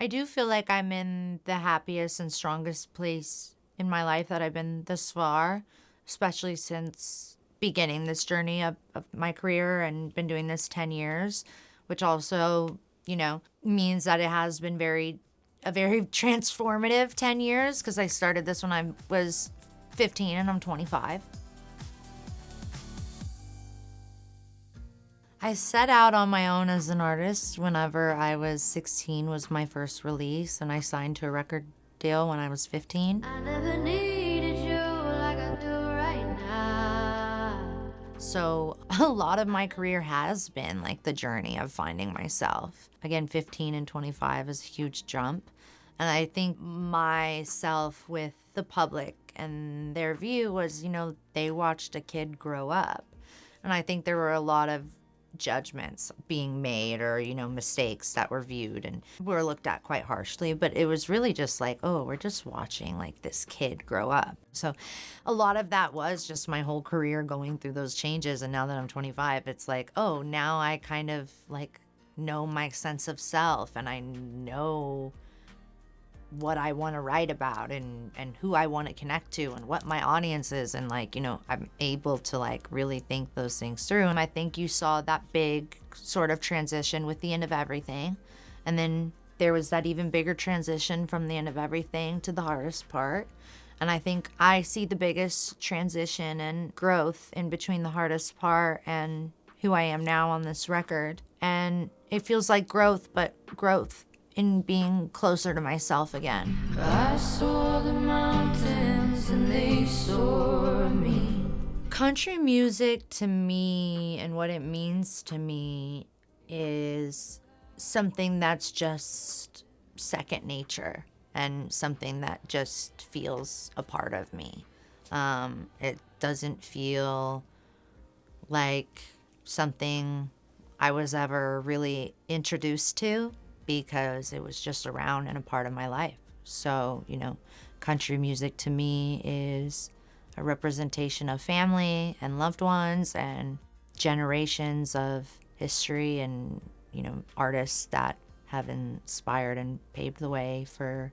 I do feel like I'm in the happiest and strongest place in my life that I've been this far, especially since beginning this journey of my career and been doing this 10 years, which also, means that it has been a very transformative 10 years because I started this when I was 15 and I'm 25. I set out on my own as an artist whenever I was 16 was my first release, and I signed to a record deal when I was 15. I never needed you like I do right now. So a lot of my career has been like the journey of finding myself. Again, 15 and 25 is a huge jump. And I think myself with the public and their view was, they watched a kid grow up. And I think there were a lot of judgments being made or, mistakes that were viewed and were looked at quite harshly. But it was really just like, oh, we're just watching like this kid grow up. So a lot of that was just my whole career going through those changes. And now that I'm 25, it's like, oh, now I kind of like know my sense of self and I know what I want to write about and who I want to connect to and what my audience is. And like, I'm able to like really think those things through. And I think you saw that big sort of transition with the end of everything. And then there was that even bigger transition from the end of everything to the hardest part. And I think I see the biggest transition and growth in between the hardest part and who I am now on this record. And it feels like growth, but growth in being closer to myself again. I saw the mountains and they saw me. Country music to me and what it means to me is something that's just second nature and something that just feels a part of me. It doesn't feel like something I was ever really introduced to, because it was just around and a part of my life. So, country music to me is a representation of family and loved ones and generations of history and, artists that have inspired and paved the way for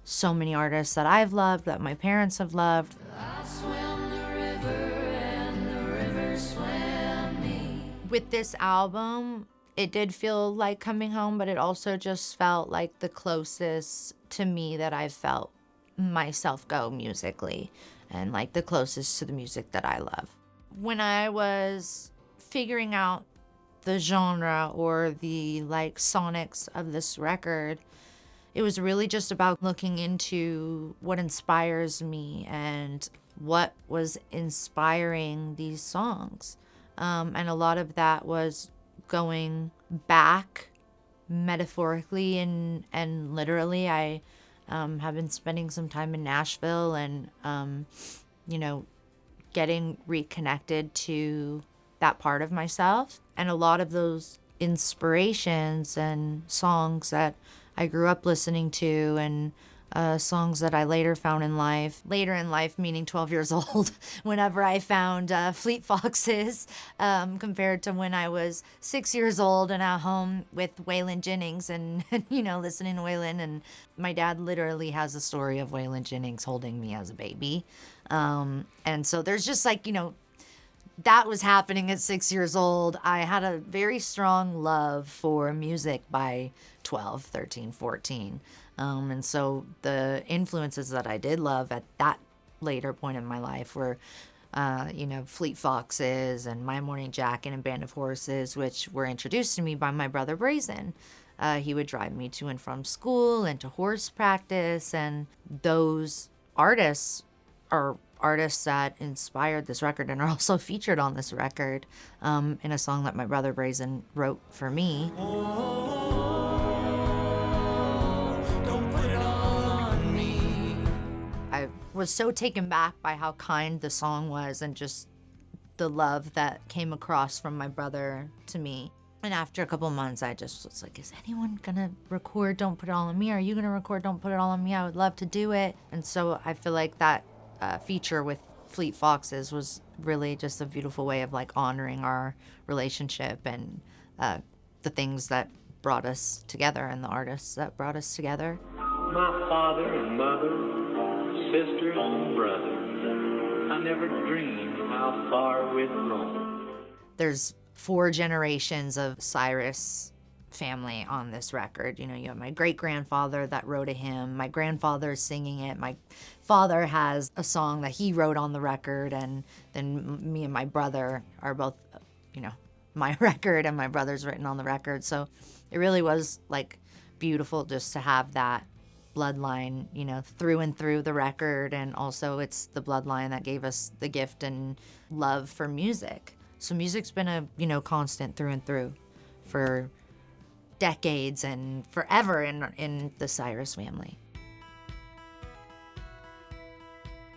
so many artists that I've loved, that my parents have loved. I swam the river and the river swam me. With this album, it did feel like coming home, but it also just felt like the closest to me that I've felt myself go musically and like the closest to the music that I love. When I was figuring out the genre or the like sonics of this record, it was really just about looking into what inspires me and what was inspiring these songs. And a lot of that was going back metaphorically and literally. I have been spending some time in Nashville and, getting reconnected to that part of myself. And a lot of those inspirations and songs that I grew up listening to and songs that I later found in life, meaning 12 years old, whenever I found Fleet Foxes, compared to when I was 6 years old and at home with Waylon Jennings and listening to Waylon. And my dad literally has a story of Waylon Jennings holding me as a baby. And so there's just like, that was happening at 6 years old. I had a very strong love for music by 12, 13, 14. And so the influences that I did love at that later point in my life were, Fleet Foxes and My Morning Jacket and Band of Horses, which were introduced to me by my brother Brazen. He would drive me to and from school and to horse practice. And those artists are artists that inspired this record and are also featured on this record in a song that my brother Brazen wrote for me. I was so taken back by how kind the song was and just the love that came across from my brother to me. And after a couple months, I just was like, is anyone gonna record Don't Put It All On Me? Are you gonna record Don't Put It All On Me? I would love to do it. And so I feel like that feature with Fleet Foxes was really just a beautiful way of like honoring our relationship and the things that brought us together and the artists that brought us together. My father and mother, sisters and brothers, I never dreamed how far we'd grown. There's 4 generations of Cyrus family on this record. You know, you have my great-grandfather that wrote a hymn, my grandfather's singing it, my father has a song that he wrote on the record, and then me and my brother are both, you know, my record and my brother's written on the record. So it really was like beautiful just to have that bloodline, you know, through and through the record. And also it's the bloodline that gave us the gift and love for music. So music's been a, you know, constant through and through for decades and forever in the Cyrus family.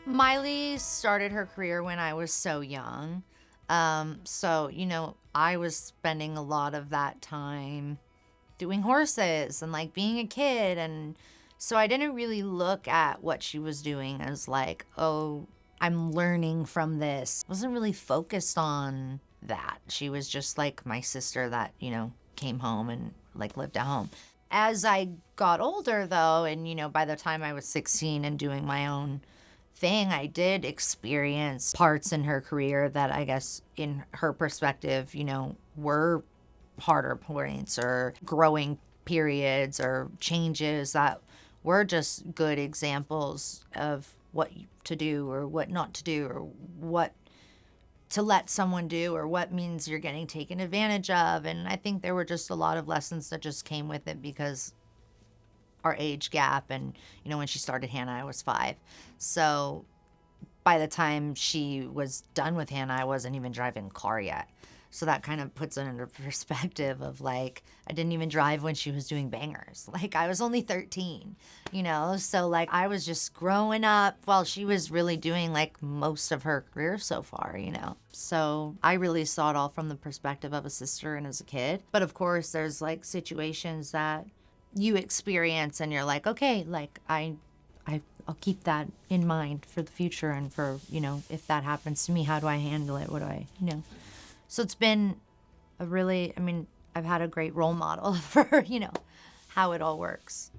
Miley started her career when I was so young. So, you know, I was spending a lot of that time doing horses and like being a kid. And so I didn't really look at what she was doing as like, oh, I'm learning from this. I wasn't really focused on that. She was just like my sister that, you know, came home and like lived at home. As I got older though, and, you know, by the time I was 16 and doing my own thing, I did experience parts in her career that I guess in her perspective, you know, were harder points or growing periods or changes that were just good examples of what to do or what not to do or what to let someone do or what means you're getting taken advantage of. And I think there were just a lot of lessons that just came with it because our age gap. And, you know, when she started Hannah, I was 5. So by the time she was done with Hannah, I wasn't even driving a car yet. So that kind of puts it into perspective of like, I didn't even drive when she was doing bangers. Like I was only 13, you know? So like I was just growing up while she was really doing like most of her career so far, you know? So I really saw it all from the perspective of a sister and as a kid. But of course there's like situations that you experience and you're like, okay, like I'll keep that in mind for the future and for, you know, if that happens to me, how do I handle it? What do I, you know? So it's been a really, I mean, I've had a great role model for, you know, how it all works.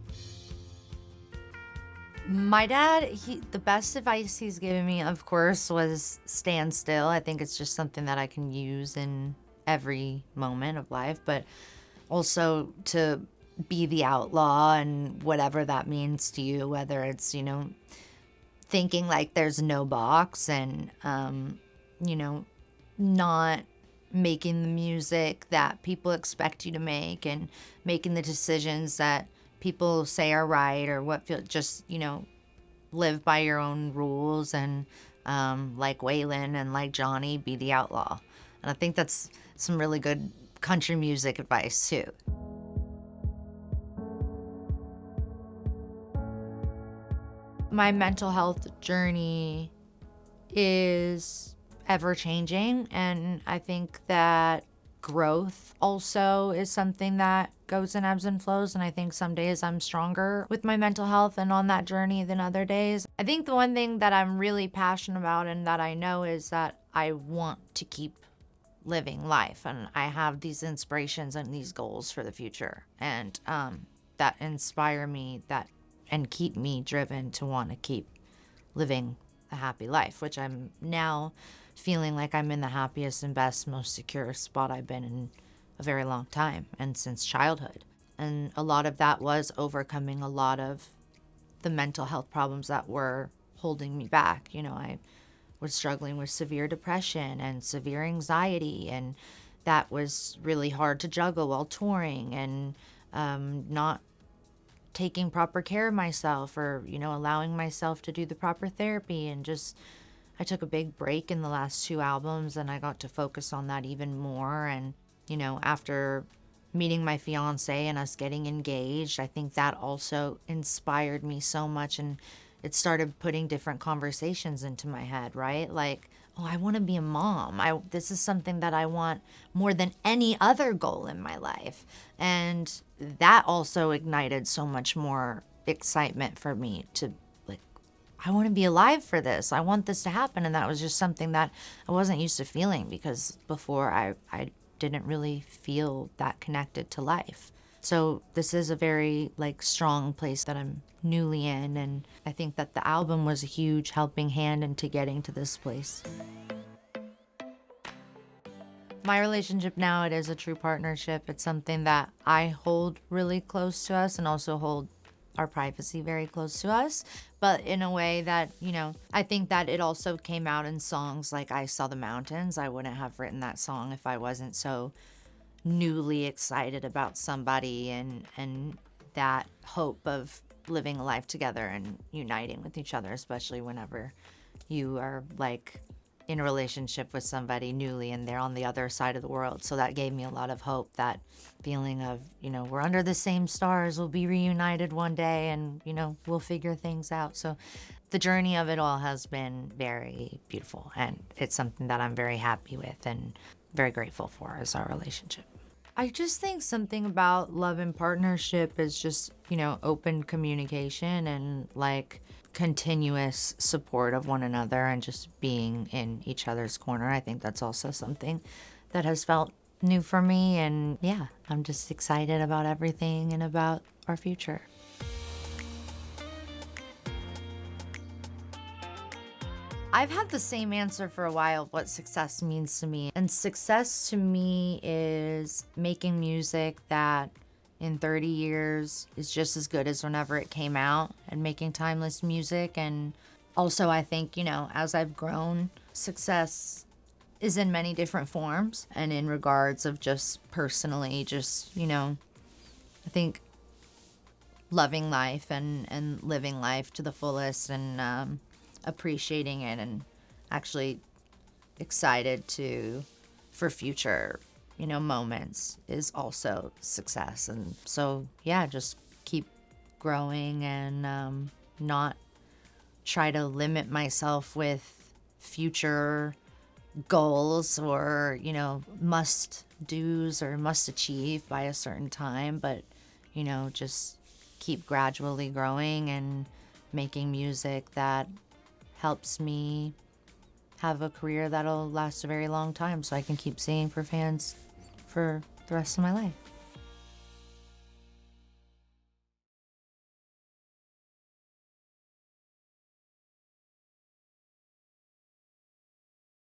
My dad, the best advice he's given me, of course, was stand still. I think it's just something that I can use in every moment of life, but also to be the outlaw and whatever that means to you, whether it's, you know, thinking like there's no box and, you know, not making the music that people expect you to make and making the decisions that people say are right or what feel, just, you know, live by your own rules and like Waylon and like Johnny, be the outlaw. And I think that's some really good country music advice too. My mental health journey is ever changing, and I think that growth also is something that goes in ebbs and flows, and I think some days I'm stronger with my mental health and on that journey than other days. I think the one thing that I'm really passionate about and that I know is that I want to keep living life, and I have these inspirations and these goals for the future, and that inspire me and keep me driven to want to keep living a happy life, which I'm now feeling like I'm in the happiest and best, most secure spot I've been in a very long time and since childhood. And a lot of that was overcoming a lot of the mental health problems that were holding me back. You know, I was struggling with severe depression and severe anxiety, and that was really hard to juggle while touring and not taking proper care of myself or, you know, allowing myself to do the proper therapy. And just, I took a big break in the last 2 albums and I got to focus on that even more. And, you know, after meeting my fiance and us getting engaged, I think that also inspired me so much, and it started putting different conversations into my head, right? Like, oh, I want to be a mom. This is something that I want more than any other goal in my life. And that also ignited so much more excitement for me to, like, I want to be alive for this. I want this to happen. And that was just something that I wasn't used to feeling, because before I didn't really feel that connected to life. So this is a very like strong place that I'm newly in, and I think that the album was a huge helping hand into getting to this place. My relationship now, it is a true partnership. It's something that I hold really close to us and also hold our privacy very close to us, but in a way that, I think that it also came out in songs like I Saw the Mountains. I wouldn't have written that song if I wasn't so newly excited about somebody and that hope of living a life together and uniting with each other, especially whenever you are like in a relationship with somebody newly and they're on the other side of the world. So that gave me a lot of hope, that feeling of, we're under the same stars, we'll be reunited one day and, we'll figure things out. So the journey of it all has been very beautiful, and it's something that I'm very happy with and very grateful for as our relationship. I just think something about love and partnership is just, open communication and like continuous support of one another and just being in each other's corner. I think that's also something that has felt new for me. And yeah, I'm just excited about everything and about our future. I've had the same answer for a while of what success means to me. And success to me is making music that in 30 years is just as good as whenever it came out, and making timeless music. And also, I think, as I've grown, success is in many different forms. And in regards of just personally, just, I think loving life and living life to the fullest, and appreciating it, and actually excited for future moments is also success. And so yeah, just keep growing and not try to limit myself with future goals or must do's or must achieve by a certain time, but just keep gradually growing and making music that helps me have a career that'll last a very long time, so I can keep singing for fans for the rest of my life.